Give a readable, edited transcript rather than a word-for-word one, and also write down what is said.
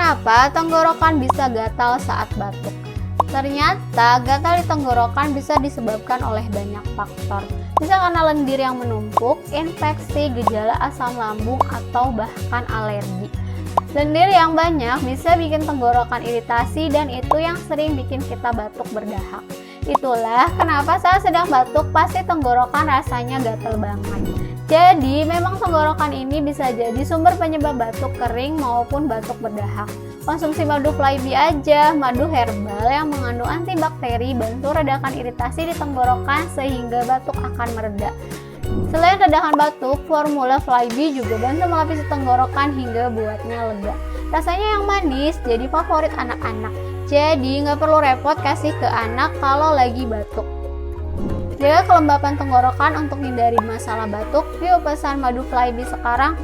Kenapa tenggorokan bisa gatal saat batuk? Ternyata gatal di tenggorokan bisa disebabkan oleh banyak faktor. Bisa karena lendir yang menumpuk, infeksi, gejala asam lambung, atau bahkan alergi. Lendir yang banyak bisa bikin tenggorokan iritasi dan itu yang sering bikin kita batuk berdahak. Itulah kenapa saat sedang batuk pasti tenggorokan rasanya gatal banget. Jadi memang tenggorokan ini bisa jadi sumber penyebab batuk kering maupun batuk berdahak. Konsumsi madu Flybi aja, madu herbal yang mengandung antibakteri bantu redakan iritasi di tenggorokan sehingga batuk akan mereda. Selain redakan batuk, formula Flybi juga bantu melapisi tenggorokan hingga buatnya lega. Rasanya yang manis jadi favorit anak-anak. Jadi nggak perlu repot kasih ke anak kalau lagi batuk. Jaga kelembapan tenggorokan untuk hindari masalah batuk. Yuk pesan madu Flybi sekarang.